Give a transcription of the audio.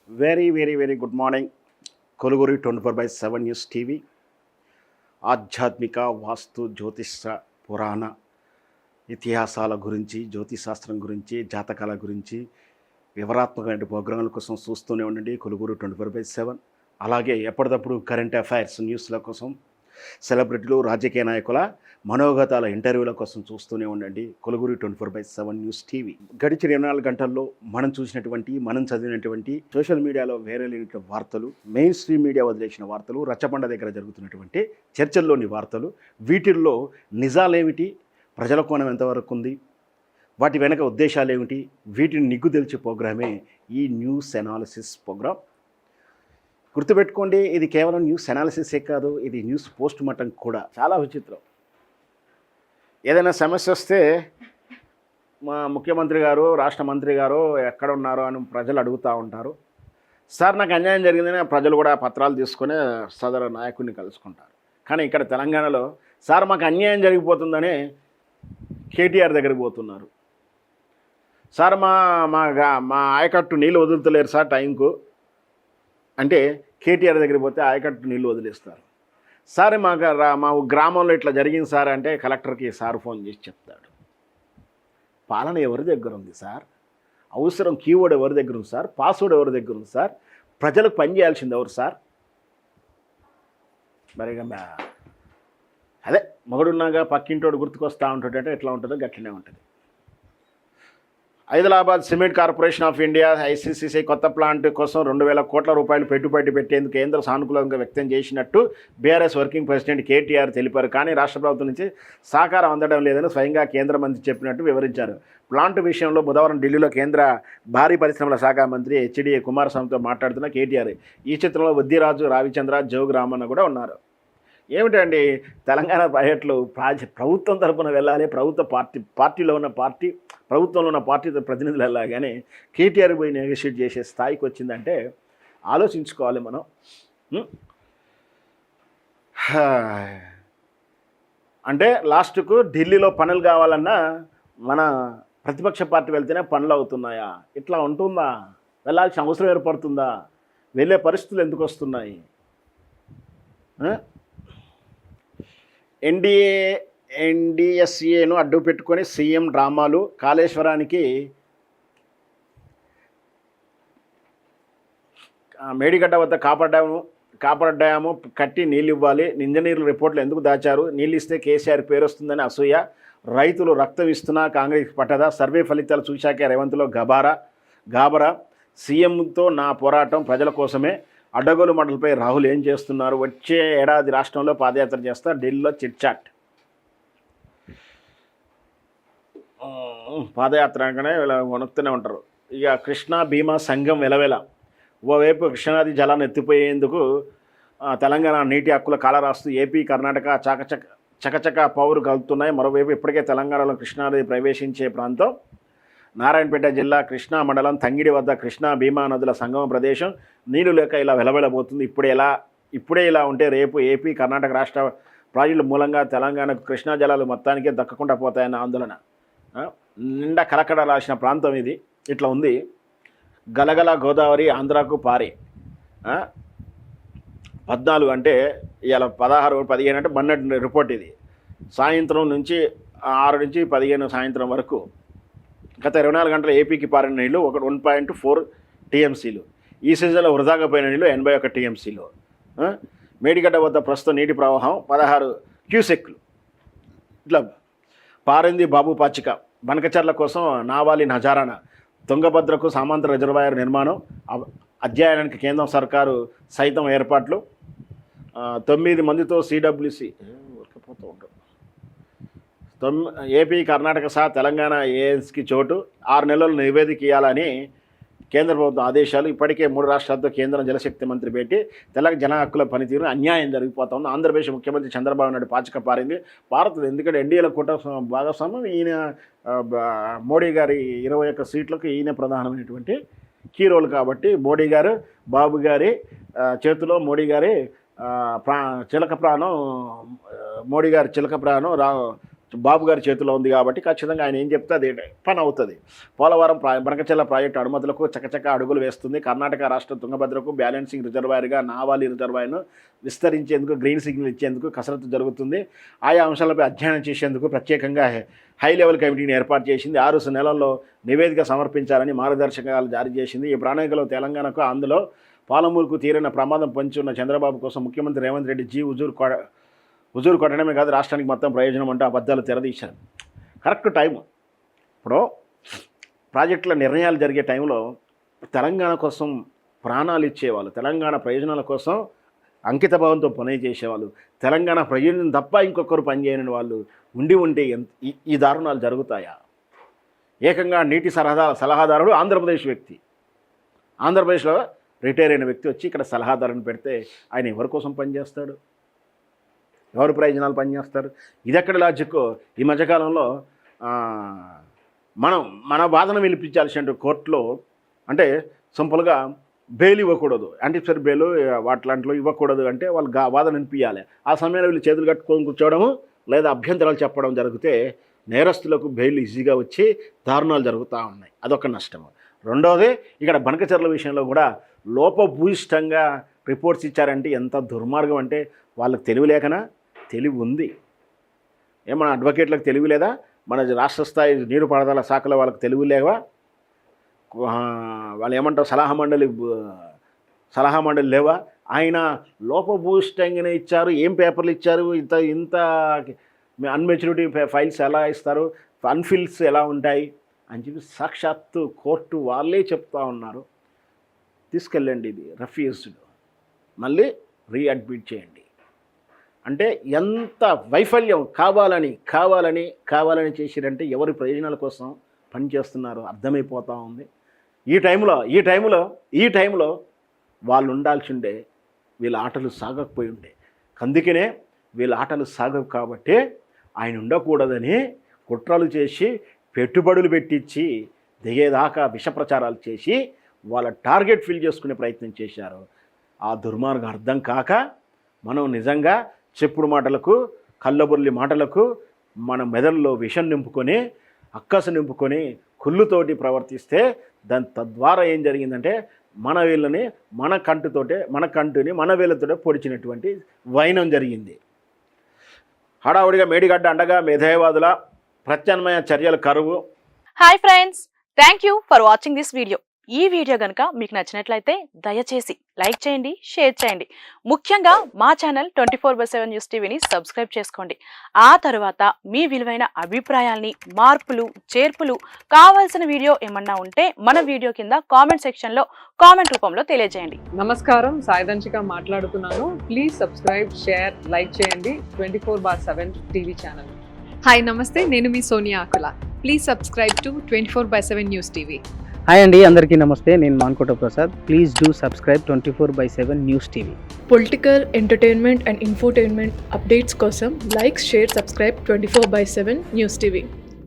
Very good morning. కొలుగురి 24/7 news TV ఆధ్యాత్మిక వాస్తు జ్యోతిష పురాణ ఇతిహాసాల గురించి, జ్యోతిశాస్త్రం గురించి, జాతకాల గురించి వివరాత్మకమైన ప్రోగ్రాంల కోసం చూస్తూనే ఉండండి కొలుగురు 24/7. అలాగే ఎప్పటికప్పుడు కరెంట్ అఫైర్స్ న్యూస్ల కోసం, సెలబ్రిటీలు, రాజకీయ నాయకుల మనోగతాల ఇంటర్వ్యూల కోసం చూస్తూనే ఉండండి కొలుగురి 24/7 న్యూస్ టీవీ. గడిచిన 24 గంటల్లో మనం చూసినటువంటి, మనం చదివినటువంటి సోషల్ మీడియాలో వేరే లేని వార్తలు, మెయిన్ స్ట్రీమ్ మీడియా వదిలేసిన వార్తలు, రచ్చబండ దగ్గర జరుగుతున్నటువంటి చర్చల్లోని వార్తలు, వీటిల్లో నిజాలేమిటి, ప్రజల కోణం ఎంతవరకు ఉంది, వాటి వెనక ఉద్దేశాలు ఏమిటి, వీటిని నిగ్గు తెలిచే ప్రోగ్రామే ఈ న్యూస్ అనాలిసిస్ ప్రోగ్రామ్. గుర్తుపెట్టుకోండి, ఇది కేవలం న్యూస్ అనాలిసిసే కాదు, ఇది న్యూస్ పోస్ట్ మార్టం కూడా. చాలా విచిత్రం. ఏదైనా సమస్య వస్తే మా ముఖ్యమంత్రి గారు, రాష్ట్ర మంత్రి గారు ఎక్కడ ఉన్నారో అని ప్రజలు అడుగుతూ ఉంటారు. సార్ నాకు అన్యాయం జరిగిందని ప్రజలు కూడా పత్రాలు తీసుకొని సదరు నాయకుడిని కలుసుకుంటారు. కానీ ఇక్కడ తెలంగాణలో సార్ మాకు అన్యాయం జరిగిపోతుందని కేటీఆర్ దగ్గరికి పోతున్నారు. సార్ మా ఆయకట్టు నీళ్ళు వదులుతలేరు సార్ టైంకు అంటే కేటీఆర్ దగ్గరికి పోతే ఆయకట్టు నీళ్ళు వదిలేస్తారు. సార్ మా గ్రామంలో ఇట్లా జరిగింది సార్ అంటే కలెక్టర్కి సార్ ఫోన్ చేసి చెప్తాడు. పాలన ఎవరి దగ్గర ఉంది సార్? అవసరం కీవర్డ్ ఎవరి దగ్గర ఉంది సార్? పాస్వర్డ్ ఎవరి దగ్గర ఉంది సార్? ప్రజలకు పని చేయాల్సింది ఎవరు సార్? మరి అదే మగడున్నాగా పక్కింటోడు గుర్తుకొస్తూ ఉంటాడంటే ఎట్లా ఉంటుందో గట్లనే ఉంటుంది. Hyderabad cement corporation of India ICCC కొత్త ప్లాంట్ కోసం 2,000 కోట్ల రూపాయలు పెట్టుబడి పెట్టేందుకు కేంద్ర సానుకూలంగా వ్యక్తం చేసినట్టు బీఆర్ఎస్ వర్కింగ్ ప్రెసిడెంట్ కేటీఆర్ తెలిపారు. కానీ రాష్ట్ర ప్రభుత్వం నుంచి సహకారం అందడం లేదని స్వయంగా కేంద్ర మంత్రి చెప్పినట్టు వివరించారు. ప్లాంట్ విషయంలో బుధవారం ఢిల్లీలో కేంద్ర భారీ పరిశ్రమల శాఖ మంత్రి హెచ్డి కుమారస్వామితో మాట్లాడుతున్న కేటీఆర్ ఈ చిత్రంలో వద్దిరాజు, రావిచంద్ర, జోగు రామన్న కూడా ఉన్నారు. ఏమిటండి తెలంగాణ ప్రాజెక్టులు ప్రభుత్వం తరపున వెళ్ళాలి, పార్టీలో ఉన్న ప్రభుత్వంలో ఉన్న పార్టీ ప్రతినిధులు వెళ్ళాలి. కేటీఆర్ పోయి నెగోషియేట్ చేసే స్థాయికి వచ్చిందంటే ఆలోచించుకోవాలి మనం. అంటే లాస్ట్కు ఢిల్లీలో పనులు కావాలన్నా మన ప్రతిపక్ష పార్టీ వెళ్తేనే పనులు అవుతున్నాయా? ఇట్లా ఉంటుందా? వెళ్ళాల్సిన అవసరం ఏర్పడుతుందా? వెళ్ళే పరిస్థితులు ఎందుకు వస్తున్నాయి? ఎన్డీఎస్ఏను అడ్డు పెట్టుకొని సీఎం డ్రామాలు. కాళేశ్వరానికి మేడిగడ్డ వద్ద కాపర్ డ్యాము కట్టి నీళ్ళు ఇవ్వాలి. ఇంజనీర్ల రిపోర్ట్లు ఎందుకు దాచారు? నీళ్ళు ఇస్తే కేసీఆర్ పేరు వస్తుందని అసూయ. రైతులు రక్తం ఇస్తున్నా కాంగ్రెస్ పట్టదా? సర్వే ఫలితాలు చూశాకే రేవంత్లో గాబరా. సీఎంతో నా పోరాటం ప్రజల కోసమే. అడ్డగోలు మండలపై రాహుల్ ఏం చేస్తున్నారు? వచ్చే ఏడాది రాష్ట్రంలో పాదయాత్ర చేస్తారు. ఢిల్లీలో చిట్చాట్. పాదయాత్ర అనగానే ఇలా వణుకుతూనే ఉంటారు. ఇక కృష్ణా భీమా సంఘం వెలవెల. ఓవైపు కృష్ణానది జలాన్ని ఎత్తిపోయేందుకు తెలంగాణ నీటి హక్కుల కాలరాస్తూ ఏపీ, కర్ణాటక చకచక పౌరు కలుపుతున్నాయి. మరోవైపు ఇప్పటికే తెలంగాణలో కృష్ణానది ప్రవేశించే ప్రాంతం నారాయణపేట జిల్లా కృష్ణా మండలం తంగిడి వద్ద కృష్ణా భీమా నదుల సంగమ ప్రదేశం నీళ్లు లేక ఇలా వెలవెలబోతుంది. ఇప్పుడే ఇలా ఉంటే రేపు ఏపీ, కర్ణాటక రాష్ట్ర ప్రాజెక్టుల మూలంగా తెలంగాణకు కృష్ణా జలాలు మొత్తానికే దక్కకుండా పోతాయన్న ఆందోళన. నిండా కలకడ రాసిన ప్రాంతం ఇది. ఇట్లా ఉంది. గలగల గోదావరి ఆంధ్రాకు పారే. 14 అంటే ఇలా 16, 15 అంటే మొన్నటి రిపోర్ట్ ఇది. సాయంత్రం నుంచి 6 నుంచి 15 సాయంత్రం వరకు గత 24 గంటల ఏపీకి పారిన నీళ్లు 1.4 టీఎంసీలు. ఈ సీజన్లో వృధాగా పోయిన నీళ్లు 81 టీఎంసీలు. మేడిగడ్డ వద్ద ప్రస్తుతం నీటి ప్రవాహం 16 క్యూసెక్లు. ఇట్లా పారింది బాబు పాచిక. బనకచర్ల కోసం నావాలి నజారాన. తుంగభద్రకు సమాంతర రిజర్వాయర్ నిర్మాణం అధ్యయనానికి కేంద్రం సర్కారు సైతం ఏర్పాట్లు. 9 మందితో సిడబ్ల్యూసి ఉరికిపోతూ ఉంటారు. ఏపీ, కర్ణాటక సహా తెలంగాణ ఏఎన్స్కి చోటు. 6 నెలలు నివేదిక ఇవ్వాలని కేంద్ర ప్రభుత్వం ఆదేశాలు. ఇప్పటికే 3 రాష్ట్రాలతో కేంద్రం జలశక్తి మంత్రి పెట్టి తెలంగాణ జన హక్కుల పనితీరు అన్యాయం జరిగిపోతుంది. ఆంధ్రప్రదేశ్ ముఖ్యమంత్రి చంద్రబాబు నాయుడు పాచిక పారుతుంది. ఎందుకంటే ఎన్డీఏల కూటమి భాగస్వామ్యం. ఈయన మోడీ గారి 21 సీట్లకు ఈయన ప్రధానమైనటువంటి కీ రోల్ కాబట్టి బాబు గారి చేతిలో మోడీ గారి చిలక ప్రాణం బాబు గారి చేతిలో ఉంది కాబట్టి ఖచ్చితంగా ఆయన ఏం చెప్తే అది పని అవుతుంది. పోలవరం బనకచెర్ల ప్రాజెక్టు అనుమతులకు చకచక అడుగులు వేస్తుంది. కర్ణాటక రాష్ట్ర తుంగభద్రకు బ్యాలెన్సింగ్ రిజర్వాయర్గా నావాలి రిజర్వాయర్ను విస్తరించేందుకు గ్రీన్ సిగ్నల్ ఇచ్చేందుకు కసరత్తు జరుగుతుంది. ఆయా అంశాలపై అధ్యయనం చేసేందుకు ప్రత్యేకంగా హై లెవెల్ కమిటీని ఏర్పాటు చేసింది. 6 నెలల్లో నివేదిక సమర్పించాలని మార్గదర్శకాలు జారీ చేసింది. ఈ ప్రణాళికలో తెలంగాణకు అందులో పాలమూరుకు తీరిన ప్రమాదం పొంచి ఉన్న చంద్రబాబు కోసం ముఖ్యమంత్రి రేవంత్ రెడ్డి హుజూరు కొట్టడమే కాదు రాష్ట్రానికి మొత్తం ప్రయోజనం అంటూ అబద్ధాలు తెరదీశారు. Correct time. ఇప్పుడు ప్రాజెక్టుల నిర్ణయాలు జరిగే టైంలో తెలంగాణ కోసం ప్రాణాలు ఇచ్చేవాళ్ళు, తెలంగాణ ప్రయోజనాల కోసం అంకితభావంతో పని చేసేవాళ్ళు, తెలంగాణ ప్రయోజనం తప్ప ఇంకొకరు పనిచేయని వాళ్ళు ఉంటే ఈ దారుణాలు జరుగుతాయా? ఏకంగా నీటి సలహాదారుడు ఆంధ్రప్రదేశ్ వ్యక్తి, ఆంధ్రప్రదేశ్లో రిటైర్ అయిన వ్యక్తి వచ్చి ఇక్కడ సలహాదారుని పెడితే ఆయన ఎవరి కోసం పనిచేస్తాడు? ఎవరి ప్రయోజనాలు పనిచేస్తారు? ఇది ఎక్కడ లాజిక్? ఈ మధ్యకాలంలో మన వాదన వినిపించాల్సిన కోర్టులో అంటే సింపుల్గా బెయిల్ ఇవ్వకూడదు, యాంటిసిపేటరీ బెయిల్ వాటిలాంటిలో ఇవ్వకూడదు అంటే వాళ్ళు వాదన వినిపించాలి. ఆ సమయంలో వీళ్ళు చేతులు కట్టుకొని కూర్చోవడము లేదా అభ్యంతరాలు చెప్పడం జరిగితే నేరస్తులకు బెయిల్ ఈజీగా వచ్చి దారుణాలు జరుగుతూ ఉన్నాయి. అదొక నష్టము. రెండవది ఇక్కడ బనకచెర్ల విషయంలో కూడా లోపభూయిష్టంగా రిపోర్ట్స్ ఇచ్చారంటే ఎంత దుర్మార్గం అంటే వాళ్ళకి తెలివి లేకనా? తెలివి ఉంది. ఏమన్నా అడ్వకేట్లకు తెలివి లేదా? మన రాష్ట్ర స్థాయి నీరుపారుదల శాఖలో వాళ్ళకి తెలివి లేవా? వాళ్ళు ఏమంటారు సలహా మండలి లేవా? ఆయన లోపభూయిష్టంగానే ఇచ్చారు. ఏం పేపర్లు ఇచ్చారు? ఇంత అన్మెచ్యూరిటీ ఫైల్స్ ఎలా ఇస్తారు, అన్ఫిల్స్ ఎలా ఉంటాయి అని చెప్పి సాక్షాత్తు కోర్టు వాళ్ళే చెప్తా ఉన్నారు. తీసుకెళ్ళండి, ఇది రిఫ్యూజ్డ్, మళ్ళీ రీఅడ్మిట్ చేయండి అంటే ఎంత వైఫల్యం కావాలని చేసిరంటే ఎవరి ప్రయోజనాల కోసం పనిచేస్తున్నారో అర్థమైపోతూ ఉంది. ఈ టైంలో వాళ్ళు ఉండాల్సిండే, వీళ్ళ ఆటలు సాగకపోయి ఉండే. అందుకనే వీళ్ళ ఆటలు సాగవు కాబట్టి ఆయన ఉండకూడదని కుట్రలు చేసి పెట్టుబడులు పెట్టించి దిగేదాకా విష ప్రచారాలు చేసి వాళ్ళ టార్గెట్ ఫిల్ చేసుకునే ప్రయత్నం చేశారు. ఆ దుర్మార్గం అర్థం కాక మనం నిజంగా చెప్పుడు మాటలకు, కళ్ళబొల్లి మాటలకు మన మెదడులో విషం నింపుకొని, అక్కసు నింపుకొని, కుళ్ళుతోటి ప్రవర్తిస్తే తద్వారా ఏం జరిగిందంటే మన వీళ్ళని మన కంటిని మన వీళ్ళతోటే పొడిచినటువంటి వైనం జరిగింది. హడావుడిగా మేడిగడ్డ అండగా మేధావాదుల ప్రత్యామ్నాయ చర్యల కరువు. Hi friends, thank you for watching this video. ఈ వీడియో కనుక మీకు నచ్చినట్లయితే దయచేసి లైక్ చేయండి, షేర్ చేయండి. ముఖ్యంగా మా ఛానల్ 24/7 న్యూస్ టీవీని సబ్స్క్రైబ్ చేసుకోండి. ఆ తర్వాత మీ విలువైన అభిప్రాయాల్ని, మార్పులు, చేర్పులు, కావాల్సిన వీడియో ఏమన్నా ఉంటే మన వీడియో కింద కామెంట్ సెక్షన్లో కామెంట్ రూపంలో తెలియజేయండి. నమస్కారం, సాయిదంచిక మాట్లాడుతున్నాను. ప్లీజ్ సబ్స్క్రైబ్, షేర్, లైక్ చేయండి 24/7 టీవీ ఛానల్. హాయ్ నమస్తే, నేను మీ Sonia Akula. Please subscribe to 24/7 news TV. Hi అండి, అందరికీ నమస్తే. నేను Mankota Prasad. Please do subscribe 24/7 news TV. Political, entertainment and infotainment updates కోసం like, share, subscribe 24/7 news TV.